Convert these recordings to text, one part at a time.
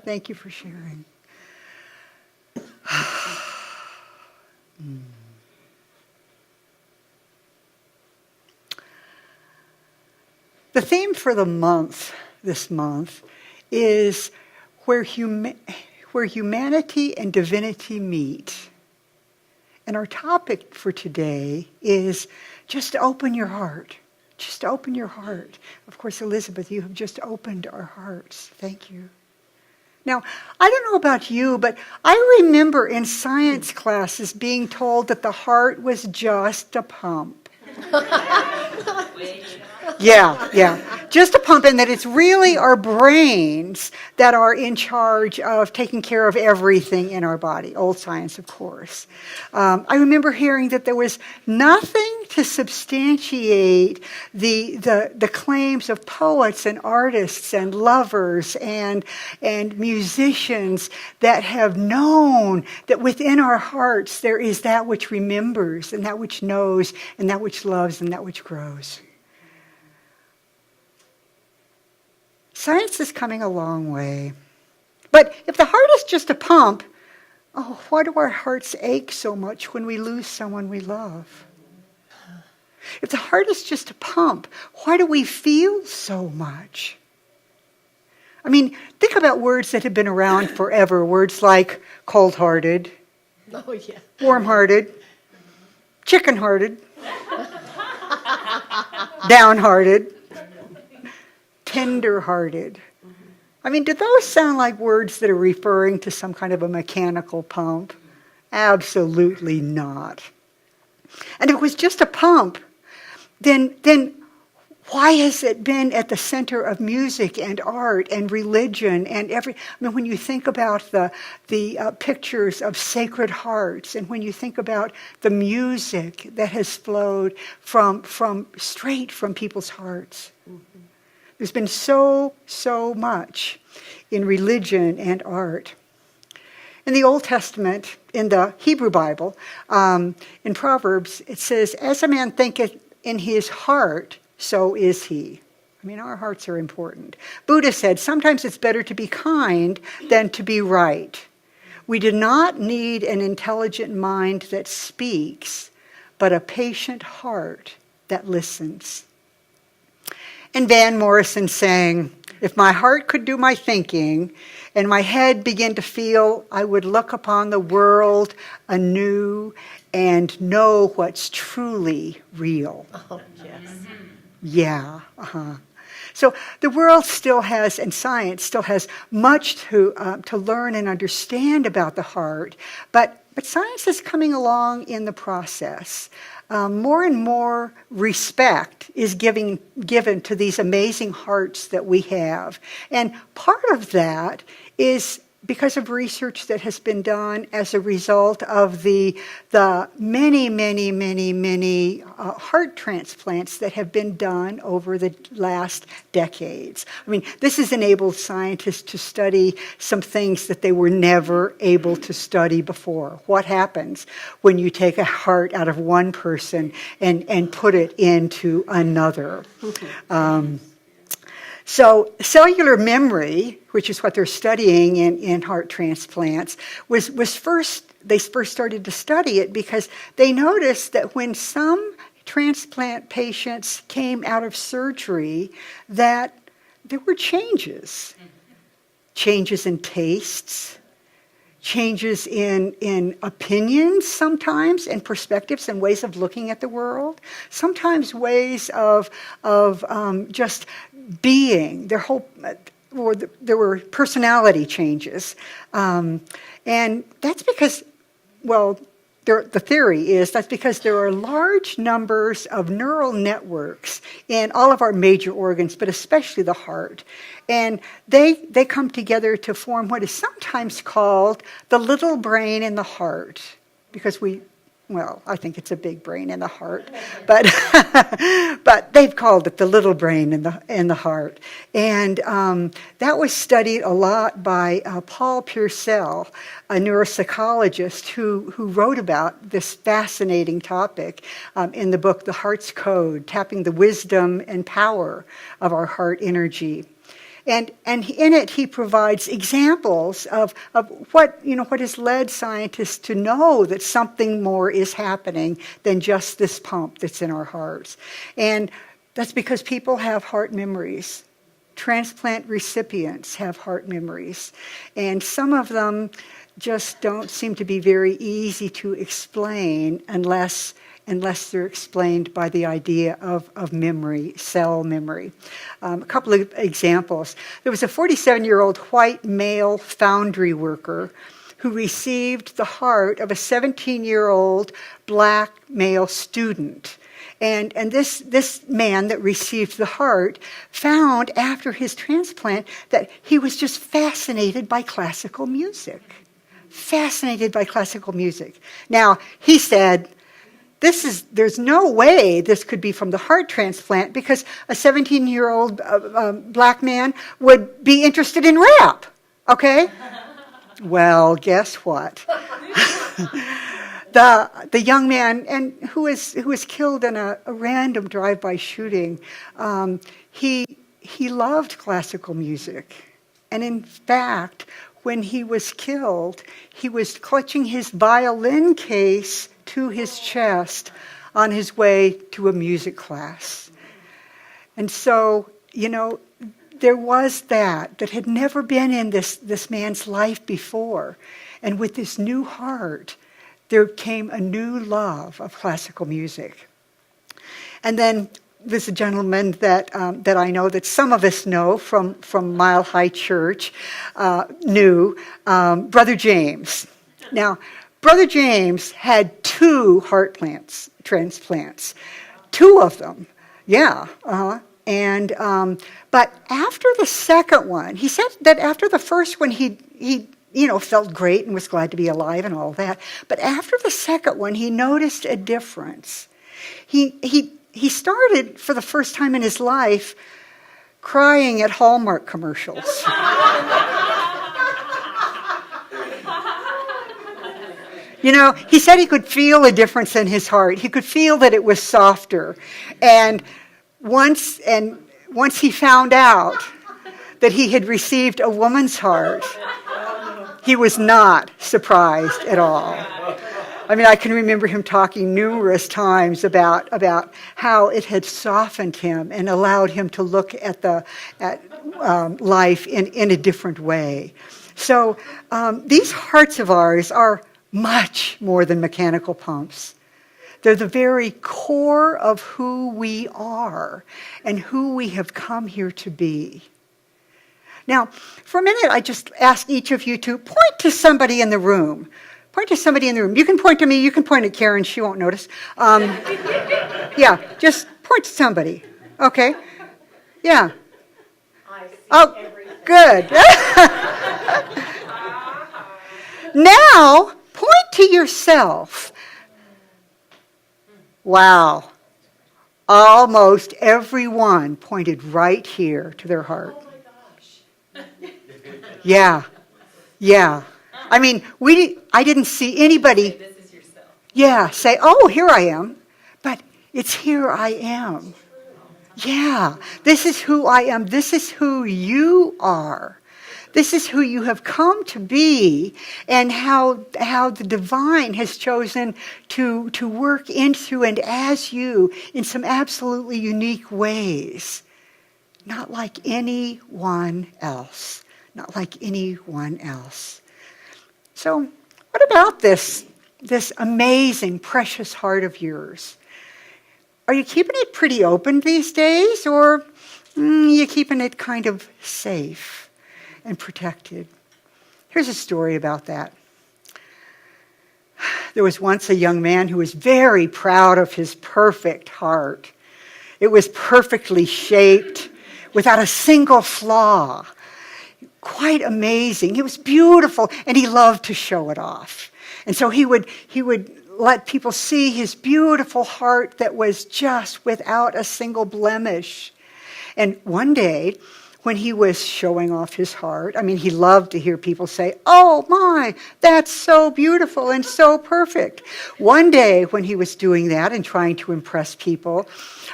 Thank you for sharing. The theme for the month, this month, is where humanity and divinity meet. And our topic for today is just open your heart. Just open your heart. Of course, Elizabeth, you have just opened our hearts. Thank you. Now, I don't know about you, but I remember in science classes being told that the heart was just a pump. Yeah. Just a pump, and that it's really our brains that are in charge of taking care of everything in our body. Old science, of course. I remember hearing that there was nothing to substantiate the claims of poets and artists and lovers and musicians that have known that within our hearts there is that which remembers and that which knows and that which loves and that which grows. Science is coming a long way. But if the heart is just a pump, why do our hearts ache so much when we lose someone we love? If the heart is just a pump, why do we feel so much? I mean, think about words that have been around forever. Words like cold-hearted, warm-hearted, chicken-hearted, downhearted, tender-hearted. I mean, do those sound like words that are referring to some kind of a mechanical pump? Absolutely not. And if it was just a pump, then why has it been at the center of music and art and religion and when you think about the pictures of Sacred Hearts, and when you think about the music that has flowed straight from people's hearts. There's been so much in religion and art. In the Old Testament, in the Hebrew Bible, in Proverbs, it says, "As a man thinketh in his heart, so is he." I mean, our hearts are important. Buddha said, "Sometimes it's better to be kind than to be right." We do not need an intelligent mind that speaks, but a patient heart that listens. And Van Morrison sang, "If my heart could do my thinking and my head begin to feel, I would look upon the world anew and know what's truly real." Oh, yes. Yeah. So the world still has, and science still has, much to learn and understand about the heart, but science is coming along in the process. More and more respect is given to these amazing hearts that we have. And part of that is because of research that has been done as a result of the many heart transplants that have been done over the last decades. I mean, this has enabled scientists to study some things that they were never able to study before. What happens when you take a heart out of one person and put it into another? So cellular memory, which is what they're studying in heart transplants, was first started to study it because they noticed that when some transplant patients came out of surgery, that there were changes in tastes, changes in opinions sometimes, and perspectives and ways of looking at the world, sometimes ways of just being. There were personality changes. And that's because, the theory is that's because there are large numbers of neural networks in all of our major organs, but especially the heart. And they come together to form what is sometimes called the little brain in the heart, because I think it's a big brain in the heart, but but they've called it the little brain in the heart, and that was studied a lot by Paul Purcell, a neuropsychologist who wrote about this fascinating topic in the book The Heart's Code: Tapping the Wisdom and Power of Our Heart Energy. And in it, he provides examples of what has led scientists to know that something more is happening than just this pump that's in our hearts. And that's because people have heart memories. Transplant recipients have heart memories. And some of them just don't seem to be very easy to explain unless they're explained by the idea of memory, cell memory. A couple of examples. There was a 47-year-old white male foundry worker who received the heart of a 17-year-old black male student. And this man that received the heart found after his transplant that he was just fascinated by classical music. Fascinated by classical music. Now, he said, there's no way this could be from the heart transplant because a 17-year-old black man would be interested in rap, okay? Well, guess what? The young man who was killed in a random drive-by shooting, he loved classical music. And in fact, when he was killed, he was clutching his violin case to his chest on his way to a music class. And so, there was that had never been in this man's life before. And with this new heart, there came a new love of classical music. And then there's a gentleman that I know that some of us know from Mile High Church, knew, Brother James. Now, Brother James had 2 heart transplants, 2 of them, yeah. But after the second one, he said that after the first one, he felt great and was glad to be alive and all that. But after the second one, he noticed a difference. He started, for the first time in his life, crying at Hallmark commercials. He said he could feel a difference in his heart. He could feel that it was softer. And once he found out that he had received a woman's heart, he was not surprised at all. I mean, I can remember him talking numerous times about how it had softened him and allowed him to look at life in a different way. So these hearts of ours are much more than mechanical pumps. They're the very core of who we are and who we have come here to be. Now, for a minute, I just ask each of you to point to somebody in the room. Point to somebody in the room. You can point to me. You can point at Karen. She won't notice. Yeah, just point to somebody. Okay? Yeah. I see everything. Good. Now, point to yourself. Wow. Almost everyone pointed right here to their heart. Oh my gosh. Yeah. I mean, I didn't see anybody. This is yourself. Yeah, say, oh, here I am. But it's here I am. Yeah, this is who I am. This is who you are. This is who you have come to be, and how the divine has chosen to work in, through, and as you in some absolutely unique ways. Not like anyone else. Not like anyone else. So, what about this amazing, precious heart of yours? Are you keeping it pretty open these days, or you keeping it kind of safe and protected? Here's a story about that. There was once a young man who was very proud of his perfect heart. It was perfectly shaped, without a single flaw. Quite amazing. It was beautiful, and he loved to show it off. And so he would let people see his beautiful heart that was just without a single blemish. And one day, when he was showing off his heart. I mean, he loved to hear people say, "Oh my, that's so beautiful and so perfect." One day when he was doing that and trying to impress people,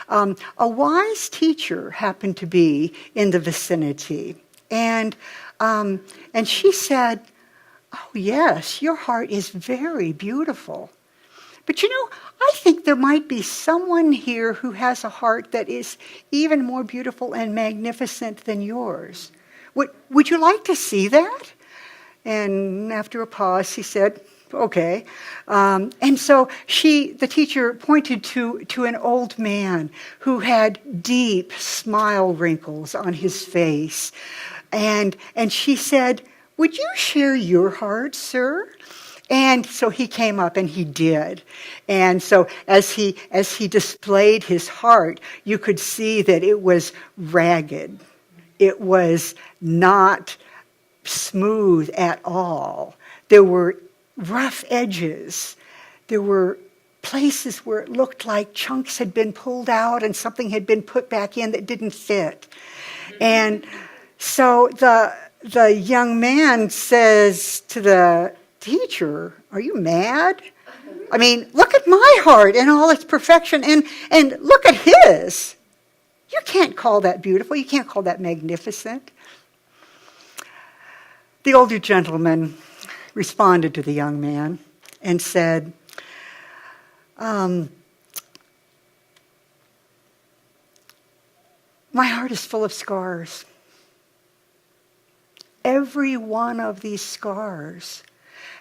a wise teacher happened to be in the vicinity. And she said, "Oh yes, your heart is very beautiful. But I think there might be someone here who has a heart that is even more beautiful and magnificent than yours. Would you like to see that?" And after a pause, he said, "Okay." And so the teacher pointed to an old man who had deep smile wrinkles on his face. And she said, "Would you share your heart, sir?" And so he came up and he did. And so as he displayed his heart, you could see that it was ragged. It was not smooth at all. There were rough edges. There were places where it looked like chunks had been pulled out and something had been put back in that didn't fit. And so the young man says to the teacher, "Are you mad? I mean, look at my heart in all its perfection and look at his. You can't call that beautiful. You can't call that magnificent." The older gentleman responded to the young man and said, "My heart is full of scars. Every one of these scars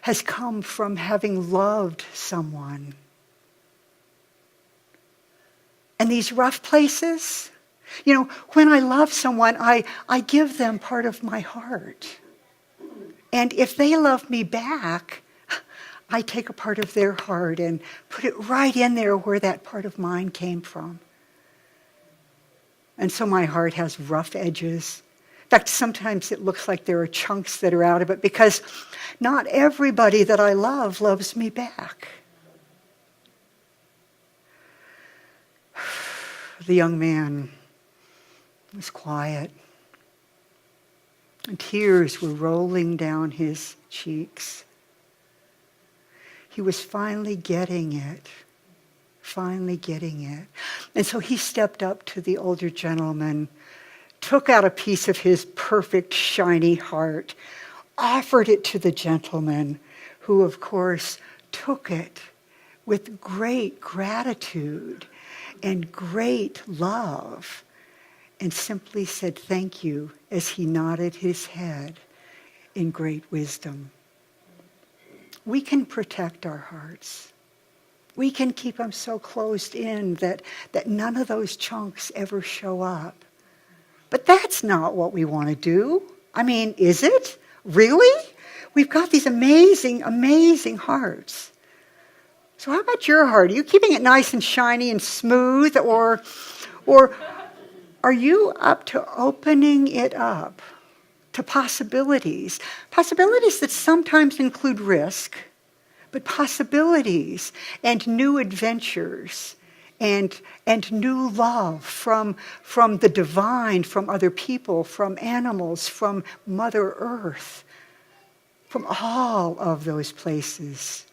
has come from having loved someone. And these rough places, when I love someone, I give them part of my heart. And if they love me back, I take a part of their heart and put it right in there where that part of mine came from. And so my heart has rough edges. In fact, sometimes it looks like there are chunks that are out of it because not everybody that I love loves me back." The young man was quiet, and tears were rolling down his cheeks. He was finally getting it. And so he stepped up to the older gentleman, took out a piece of his perfect, shiny heart, offered it to the gentleman, who, of course, took it with great gratitude and great love, and simply said thank you as he nodded his head in great wisdom. We can protect our hearts. We can keep them so closed in that none of those chunks ever show up. But that's not what we want to do. I mean, is it? Really? We've got these amazing, amazing hearts. So how about your heart? Are you keeping it nice and shiny and smooth, or are you up to opening it up to possibilities? Possibilities that sometimes include risk, but possibilities and new adventures and new love from the divine, from other people, from animals, from Mother Earth, from all of those places.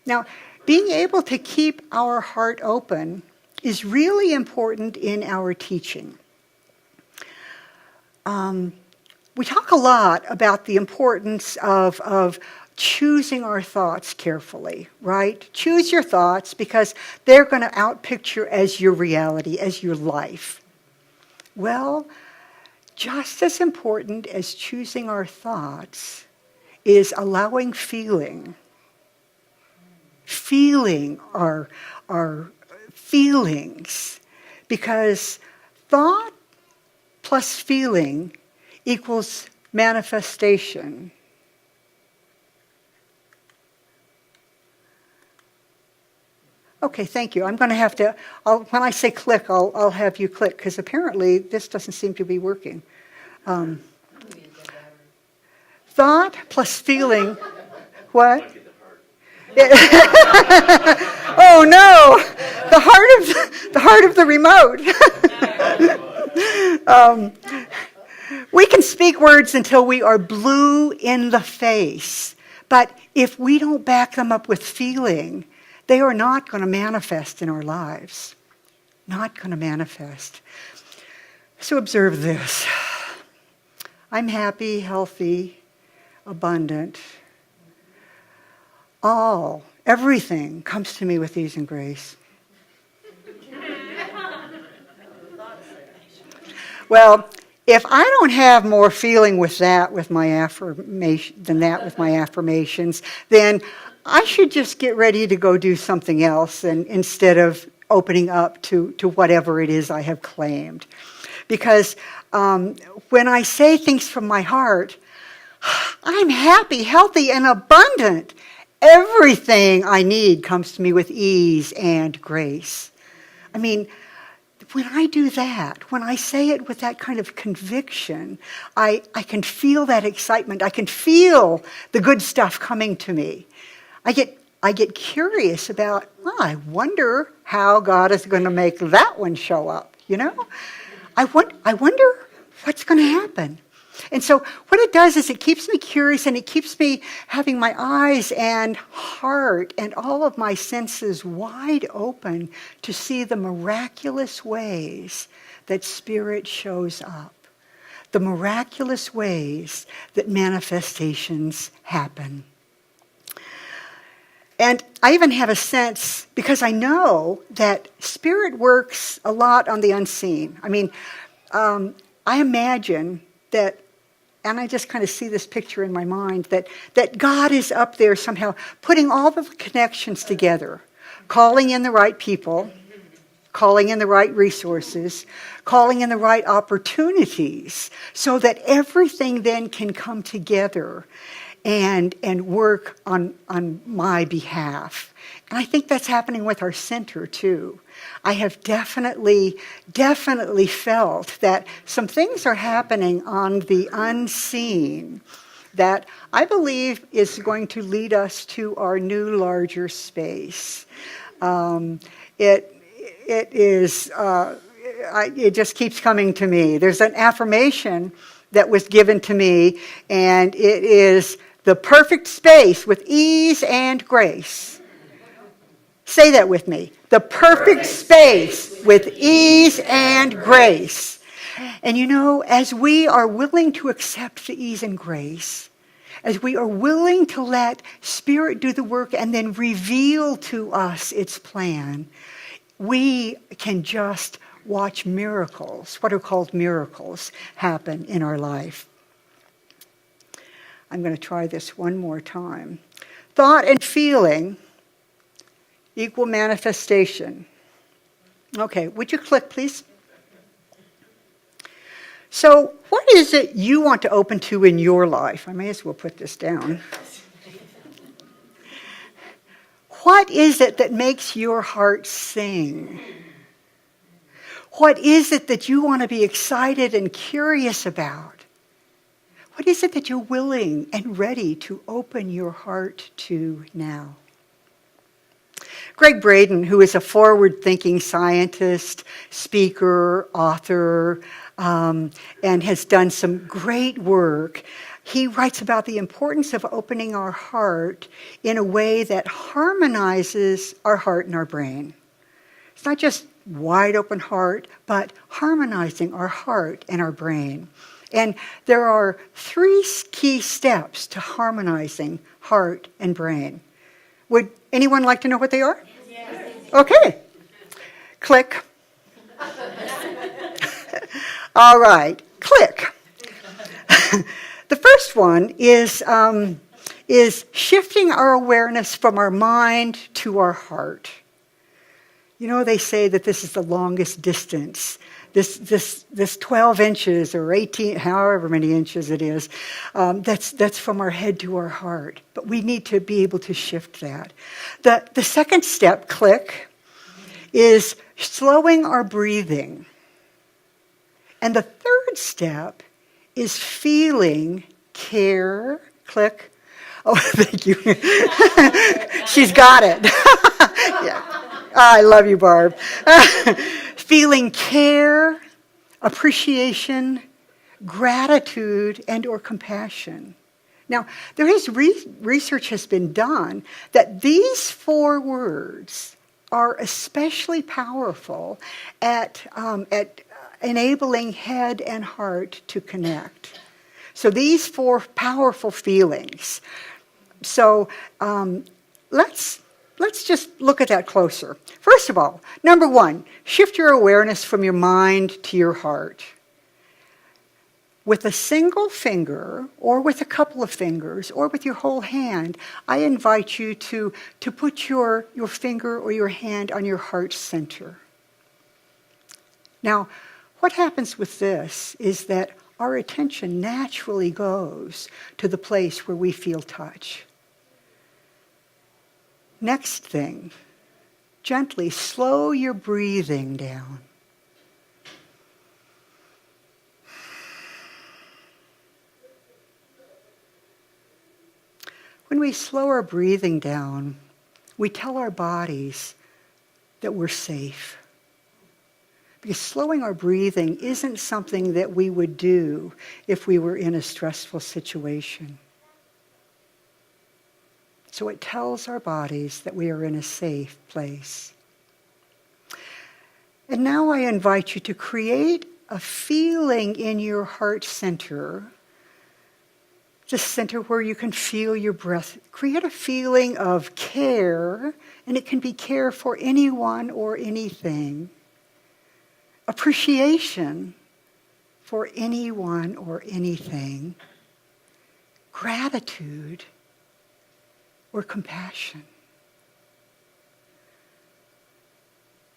Now, being able to keep our heart open is really important in our teaching. We talk a lot about the importance of choosing our thoughts carefully, right? Choose your thoughts because they're going to outpicture as your reality, as your life. Well, just as important as choosing our thoughts is allowing feeling our feelings, because thought plus feeling equals manifestation. Okay, thank you. I'm going to have to, when I say click, I'll have you click, because apparently this doesn't seem to be working. Thought plus feeling, what? Oh no, the heart of the remote. We can speak words until we are blue in the face, but if we don't back them up with feeling, they are not going to manifest in our lives. Not going to manifest. So observe this. I'm happy, healthy, abundant. Everything comes to me with ease and grace. Well, if I don't have more feeling with that with my affirmation than that with my affirmations, then I should just get ready to go do something else and instead of opening up to whatever it is I have claimed. Because when I say things from my heart, I'm happy, healthy, and abundant. Everything I need comes to me with ease and grace. I mean, when I do that, when I say it with that kind of conviction, I can feel that excitement. I can feel the good stuff coming to me. I get curious about, I wonder how God is going to make that one show up, you know? I wonder what's going to happen. And so what it does is it keeps me curious and it keeps me having my eyes and heart and all of my senses wide open to see the miraculous ways that Spirit shows up. The miraculous ways that manifestations happen. And I even have a sense, because I know that Spirit works a lot on the unseen. I mean, I imagine that, and I just kind of see this picture in my mind, that God is up there somehow putting all the connections together, calling in the right people, calling in the right resources, calling in the right opportunities, so that everything then can come together and work on my behalf. And I think that's happening with our center too. I have definitely felt that some things are happening on the unseen that I believe is going to lead us to our new larger space. It just keeps coming to me. There's an affirmation that was given to me, and it is the perfect space with ease and grace. Say that with me. The perfect space with ease and grace. And you know, as we are willing to accept the ease and grace, as we are willing to let Spirit do the work and then reveal to us its plan, we can just watch miracles, what are called miracles, happen in our life. I'm going to try this one more time. Thought and feeling equal manifestation. Okay, would you click, please? So, what is it you want to open to in your life? I may as well put this down. What is it that makes your heart sing? What is it that you want to be excited and curious about? What is it that you're willing and ready to open your heart to now? Greg Braden, who is a forward-thinking scientist, speaker, author, and has done some great work, he writes about the importance of opening our heart in a way that harmonizes our heart and our brain. It's not just wide open heart, but harmonizing our heart and our brain. And there are 3 key steps to harmonizing heart and brain. Would anyone like to know what they are? Yes. Okay. Click. All right. Click. The first one is shifting our awareness from our mind to our heart. You know, they say that this is the longest distance. This 12 inches or 18, however many inches it is, that's from our head to our heart. But we need to be able to shift that. The second step, click, is slowing our breathing. And the third step is feeling care, click. Oh, thank you. She's got it. Yeah. I love you, Barb. Feeling care, appreciation, gratitude and or compassion. Now, there is research has been done that these 4 words are especially powerful at enabling head and heart to connect. So these 4 powerful feelings. So let's just look at that closer. First of all, number 1, shift your awareness from your mind to your heart. With a single finger, or with a couple of fingers, or with your whole hand, I invite you to put your finger or your hand on your heart center. Now, what happens with this is that our attention naturally goes to the place where we feel touch. Next thing, gently slow your breathing down. When we slow our breathing down, we tell our bodies that we're safe. Because slowing our breathing isn't something that we would do if we were in a stressful situation. So it tells our bodies that we are in a safe place. And now I invite you to create a feeling in your heart center, the center where you can feel your breath. Create a feeling of care, and it can be care for anyone or anything. Appreciation for anyone or anything. Gratitude or compassion.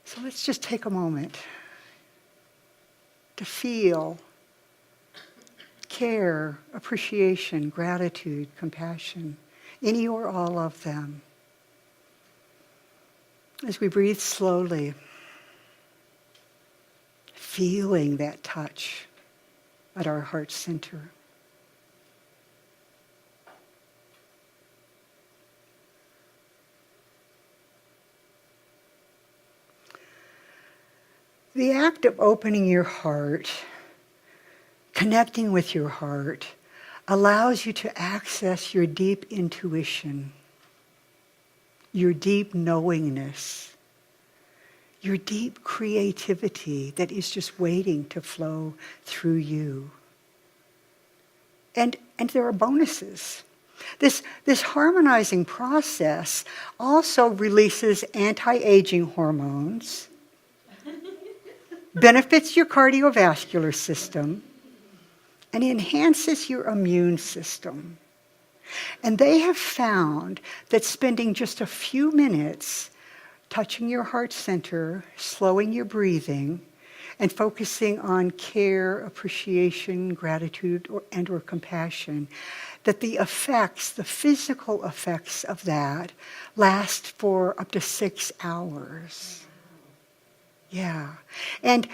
So let's just take a moment to feel care, appreciation, gratitude, compassion, any or all of them. As we breathe slowly, feeling that touch at our heart center. The act of opening your heart, connecting with your heart, allows you to access your deep intuition, your deep knowingness, your deep creativity that is just waiting to flow through you. And there are bonuses. This harmonizing process also releases anti-aging hormones, benefits your cardiovascular system, and enhances your immune system. And they have found that spending just a few minutes touching your heart center, slowing your breathing, and focusing on care, appreciation, gratitude, or compassion, that the effects, the physical effects of that last for up to 6 hours. Yeah. And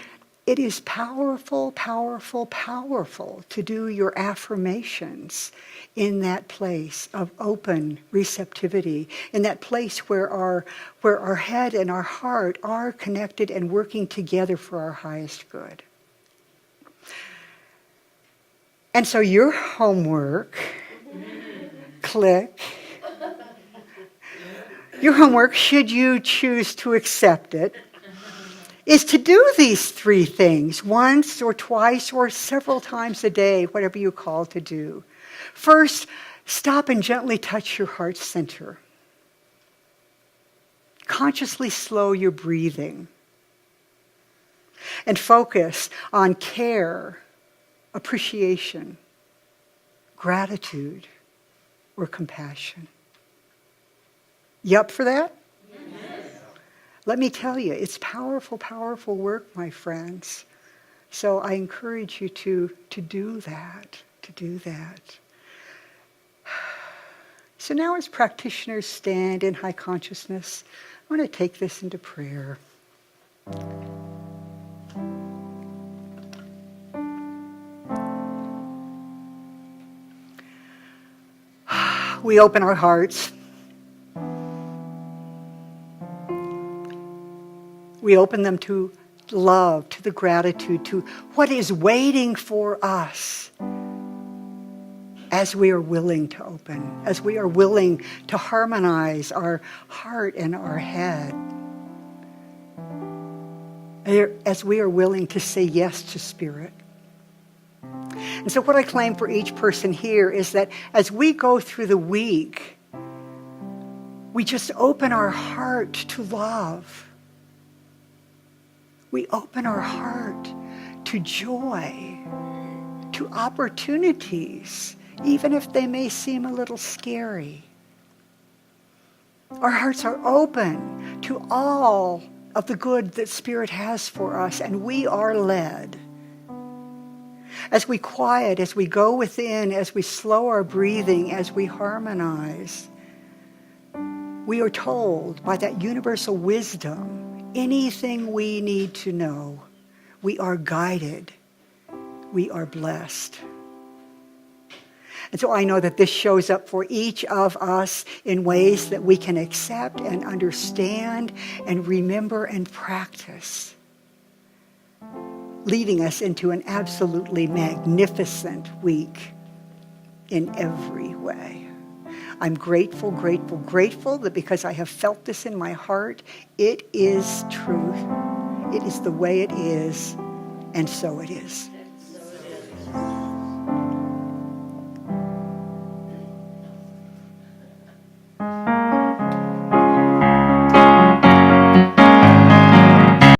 it is powerful, powerful, powerful to do your affirmations in that place of open receptivity, in that place where our head and our heart are connected and working together for our highest good. And so your homework, click, your homework, should you choose to accept it, is to do these 3 things once or twice or several times a day, whatever you call to do. First, stop and gently touch your heart center. Consciously slow your breathing. And focus on care, appreciation, gratitude, or compassion. You up for that? Let me tell you, it's powerful, powerful work, my friends. So I encourage you to do that, So now as practitioners stand in high consciousness, I want to take this into prayer. We open our hearts. We open them to love, to the gratitude, to what is waiting for us as we are willing to open, as we are willing to harmonize our heart and our head, as we are willing to say yes to Spirit. And so what I claim for each person here is that as we go through the week, we just open our heart to love. We open our heart to joy, to opportunities, even if they may seem a little scary. Our hearts are open to all of the good that Spirit has for us, and we are led. As we quiet, as we go within, as we slow our breathing, as we harmonize, we are told by that universal wisdom, anything we need to know, we are guided, we are blessed. And so I know that this shows up for each of us in ways that we can accept and understand and remember and practice, leading us into an absolutely magnificent week in every way. I'm grateful, grateful, grateful that because I have felt this in my heart, it is truth. It is the way it is, and so it is.